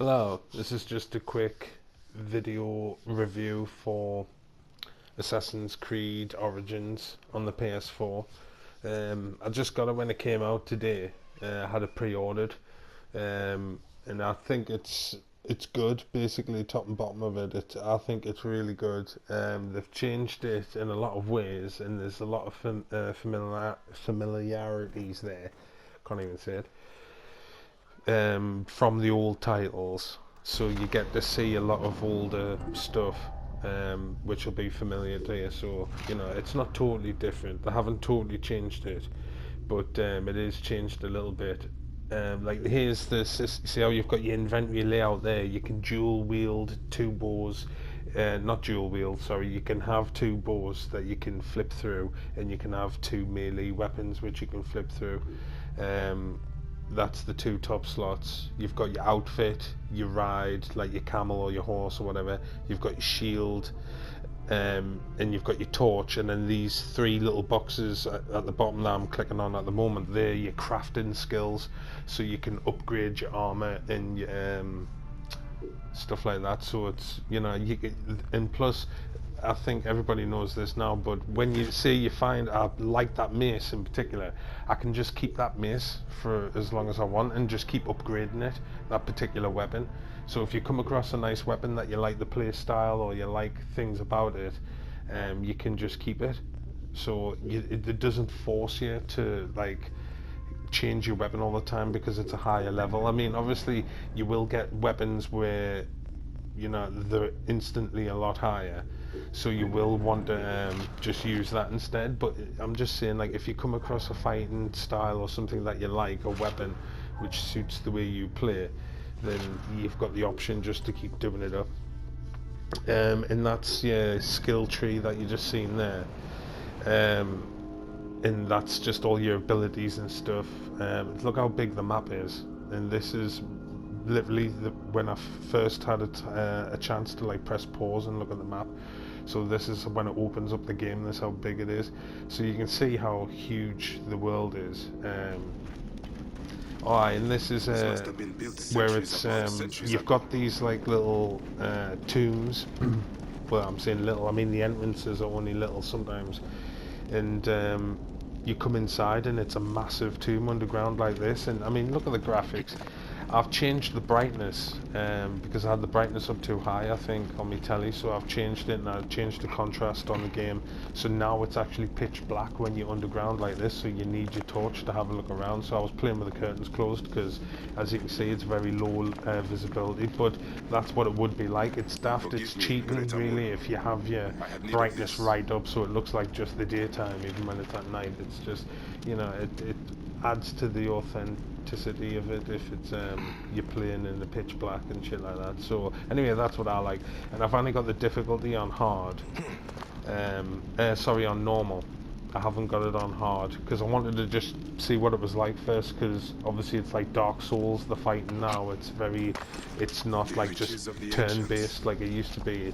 Hello, this is just a quick video review for Assassin's Creed Origins on the PS4. I just got it when it came out today. I had it pre-ordered, and I think it's good. Basically, top and bottom of it, I think it's really good. They've changed it in a lot of ways, and there's a lot of familiarities there. Can't even say it. From the old titles, so you get to see a lot of older stuff, which will be familiar to you. So you know it's not totally different. They haven't totally changed it, but it is changed a little bit. Like here's the see how you've got your inventory layout there. You can dual wield two bows. Not dual wield, sorry. You can have two bows that you can flip through, and you can have two melee weapons which you can flip through. That's the two top slots. You've got your outfit, your ride, like your camel or your horse or whatever. You've got your shield, and you've got your torch, and then these three little boxes at the bottom that I'm clicking on at the moment, they're your crafting skills, so you can upgrade your armor and your, stuff like that. So it's, you know, and plus I think everybody knows this now, but when you say you find, I like that mace in particular, I can just keep that mace for as long as I want and just keep upgrading it, that particular weapon. So if you come across a nice weapon that you like the play style or you like things about it, you can just keep it. So it doesn't force you to like change your weapon all the time because it's a higher level. I mean, obviously you will get weapons where, you know, they're instantly a lot higher, so you will want to just use that instead. But I'm just saying, like, if you come across a fighting style or something that you like, a weapon which suits the way you play, then you've got the option just to keep doing it up. And that's your skill tree that you just seen there, and that's just all your abilities and stuff. Look how big the map is, and this is literally when I first had a chance to like press pause and look at the map. So this is when it opens up the game. This is how big it is. So you can see how huge the world is. And this is where it's you've got these like little tombs. Well, I'm saying little, I mean the entrances are only little sometimes, and you come inside and it's a massive tomb underground like this. And I mean, look at the graphics. I've changed the brightness because I had the brightness up too high, I think, on my telly, so I've changed it, and I've changed the contrast on the game, so now it's actually pitch black when you're underground like this, so you need your torch to have a look around. So I was playing with the curtains closed because, as you can see, it's very low visibility, but that's what it would be like. It's daft, it's cheating really if you have your brightness right up so it looks like just the daytime even when it's at night. It's just, you know, it adds to the authenticity of it if it's you're playing in the pitch black and shit like that. So anyway, that's what I like, and I've only got the difficulty on hard, sorry, on normal. I haven't got it on hard because I wanted to just see what it was like first, because obviously it's like Dark Souls, the fighting now, it's not like just turn-based like it used to be.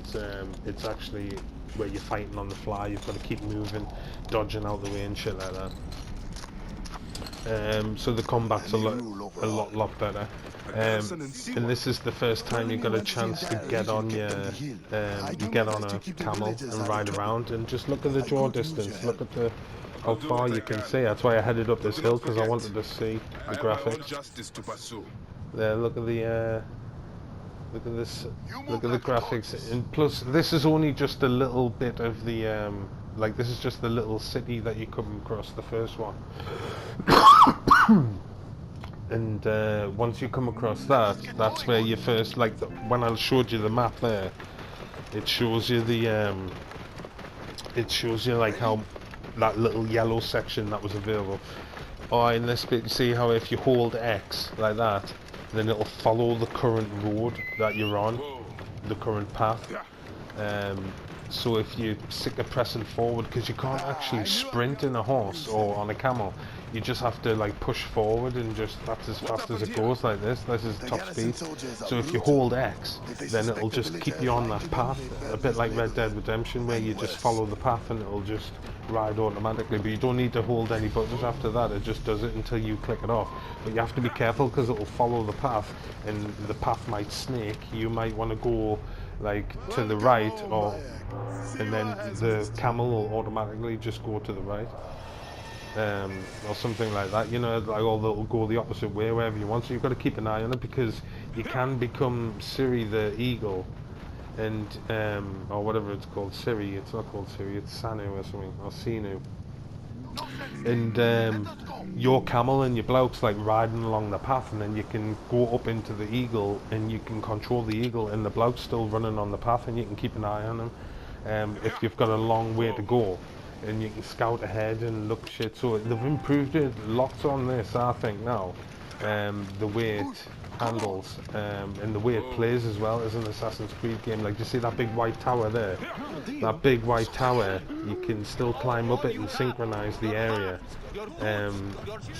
It's actually where you're fighting on the fly. You've got to keep moving, dodging out the way and shit like that. So the combat's a lot better, and this is the first time you got a chance to get on your you get on a camel and ride around, and just look at the draw distance, look at the how far you can see. That's why I headed up this hill, because I wanted to see the graphics. There, look at the look at this, look at the graphics, and plus this is only just a little bit of the like, this is just the little city that you come across, the first one. And once you come across that, that's where you first, like, when I showed you the map there, it shows you the it shows you like how that little yellow section that was available. In this bit, you see how if you hold X like that, then it'll follow the current road that you're on, the current path. So if you stick of pressing forward, because you can't actually sprint in a horse or on a camel, you just have to like push forward, and just that's as fast as it goes like this. This is top speed. So if you hold X, then it'll just keep you on that path, a bit like Red Dead Redemption, where you just follow the path and it'll just ride automatically, but you don't need to hold any buttons after that. It just does it until you click it off. But you have to be careful because it will follow the path, and the path might snake. You might want to go like to the right, and then the camel will automatically just go to the right, or something like that. You know, like, or they'll go the opposite way wherever you want. So you've got to keep an eye on it, because you can become Siri the eagle, and or whatever it's called. Siri. It's not called Siri. It's Sanu or something, or Sinu. And your camel and your bloke's like riding along the path, and then you can go up into the eagle, and you can control the eagle, and the bloke's still running on the path, and you can keep an eye on him if you've got a long way to go, and you can scout ahead and look shit. So they've improved it lots on this, I think, now. The way it handles, and the way it plays as well as an Assassin's Creed game. Like, you see that big white tower there? That big white tower, you can still climb up it and synchronize the area.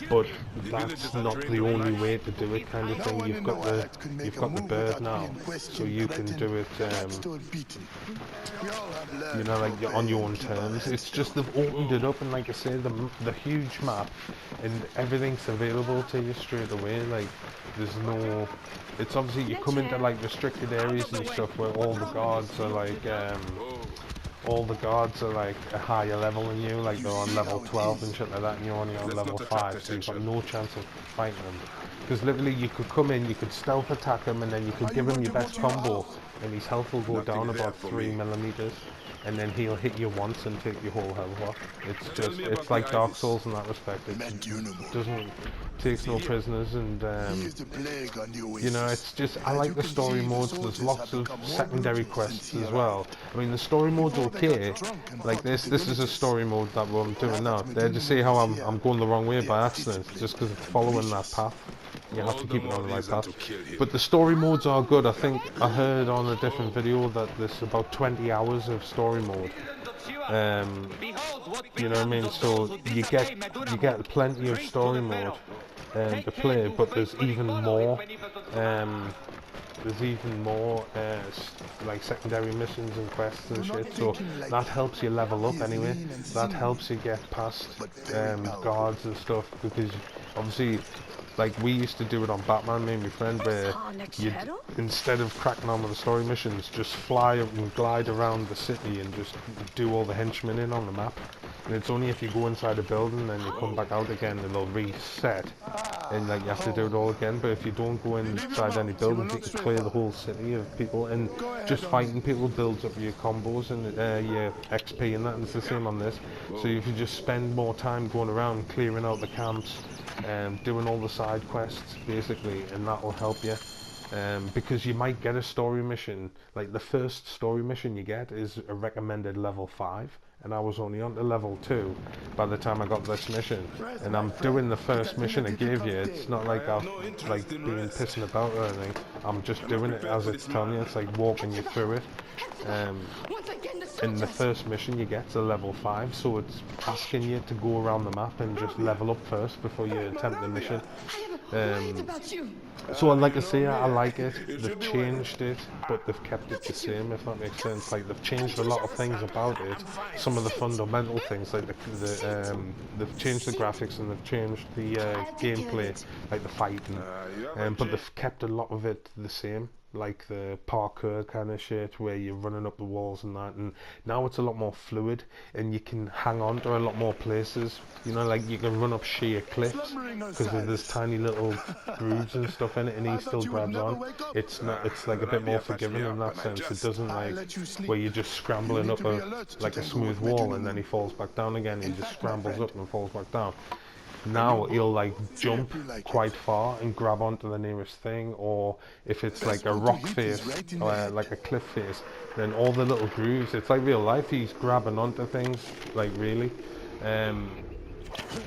But that's not the only way to do it, kind of thing. You've got the bird now, so you can do it, you know, like on your own terms. It's just they've opened it up, and like I say, the huge map, and everything's available to you straight away. Like, there's no, it's obviously you come into like restricted areas and stuff where all the guards are like a higher level than you, like they're on level 12 and shit like that, and you're only on level 5, so you've got no chance of fighting them. Because literally you could come in, you could stealth attack him, and then you could give him your best combo, and his health will go down about 3 millimeters, and then he'll hit you once and take your whole health off. It's just, it's like Dark Souls in that respect. It doesn't, takes no prisoners, and you know, it's just, I like the story modes. There's lots of secondary quests as well. I mean, the story mode's okay. Like this is a story mode that I'm doing now. There, to see how I'm going the wrong way by accident, just because it's following that path. You have to keep it on the right path. But the story modes are good. I think I heard on a different video that there's about 20 hours of story mode. You know what I mean? So you get plenty of story mode to play, but there's even more. There's even more like secondary missions and quests and shit, so that helps you level up anyway. That helps you get past guards and stuff, because obviously, like, we used to do it on Batman, me and my friend, where you'd, instead of cracking on with the story missions, just fly up and glide around the city and just do all the henchmen in on the map. And it's only if you go inside a building and you come back out again and they'll reset, and like you have to do it all again. But if you don't go inside any buildings, you can clear the whole city of people, and just fighting people builds up your combos and your XP and that, and it's the same on this. So if you just spend more time going around clearing out the camps, doing all the side quests basically, and that will help you. Because you might get a story mission, like the first story mission you get is a recommended level 5, and I was only on to level 2 by the time I got this mission, and I'm doing the first mission it gave you. It's not like I'm like being pissing about or anything. I'm just doing it as it's telling you. It's like walking you through it. And the first mission you get's a level 5, so it's asking you to go around the map and just level up first before you attempt the mission. So like I say, I like it. They've changed it, but they've kept it the same, if that makes sense. Like, they've changed a lot of things about it. Some of the fundamental things, like they've changed the graphics and they've changed the gameplay, like the fighting, but they've kept a lot of it the same. Like the parkour kind of shit where you're running up the walls and that, and now it's a lot more fluid, and you can hang on to a lot more places. You know, like you can run up sheer cliffs because there's tiny little grooves and stuff in it, and he still grabs on. It's not. It's like a bit more forgiving in that sense. It doesn't like where you're just scrambling up like a smooth wall and then he falls back down again. He just scrambles up and falls back down. Now he'll like jump quite far and grab onto the nearest thing, or if it's like a rock face or like a cliff face, then all the little grooves, it's like real life, he's grabbing onto things, like really.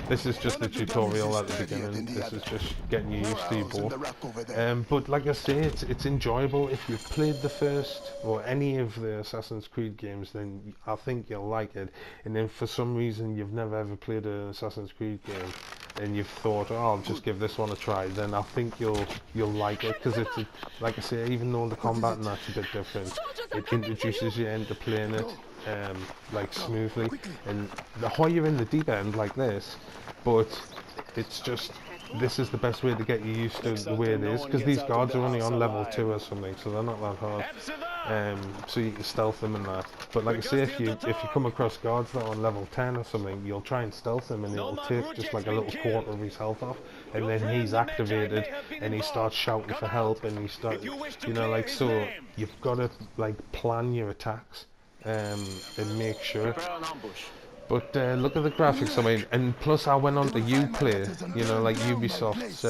This is just the tutorial at the beginning. This is just getting you used to you both. But like I say, it's enjoyable. If you've played the first or any of the Assassin's Creed games, then I think you'll like it. And then for some reason you've never ever played an Assassin's Creed game, and you've thought, oh, I'll just give this one a try, then I think you'll like it, because like I say, even though the combat and that's a bit different, it introduces you into playing it like smoothly, and the higher you're in the deep end like this, but it's just, this is the best way to get you used to the way it is, because these guards are only on level 2 or something, so they're not that hard. So you can stealth them and that. But like I say, if you come across guards that are on level 10 or something, you'll try and stealth him, and it'll take just like a little quarter of his health off, and then he's activated, and he starts shouting for help, and he starts, you know, like, so you've got to like plan your attacks and make sure. But look at the graphics, I mean, and plus I went on to Uplay, you know, like Ubisoft's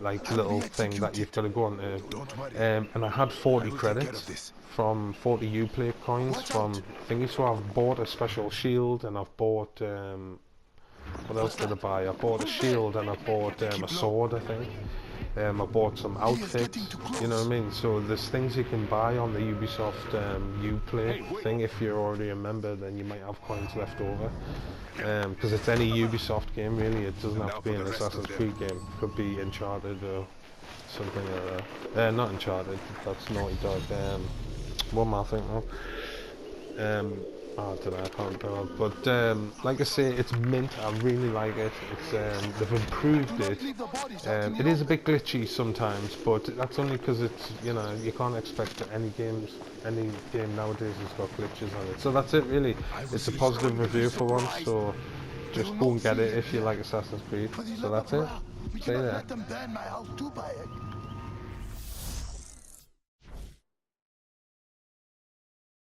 like little thing that you've got to go on to, and I had 40 credits from 40 Uplay coins from thingy, so I've bought a special shield, and I've bought, what else did I buy? I bought a shield, and I bought a sword, I think. I bought some outfits, you know what I mean? So there's things you can buy on the Ubisoft Uplay thing. If you're already a member, then you might have coins left over. Because it's any Ubisoft game, really. It doesn't have to be an Assassin's Creed game. It could be Uncharted or something like that. Not Uncharted, that's Naughty Dog. What am I thinking of? Oh, I don't know, I can't remember. But like I say, it's mint. I really like it. It's they've improved it. It is a bit glitchy sometimes, but that's only because it's, you know, you can't expect that any game nowadays has got glitches on it. So that's it, really. It's a positive review for once. So just go and get it if you like Assassin's Creed. So that's it. See you there.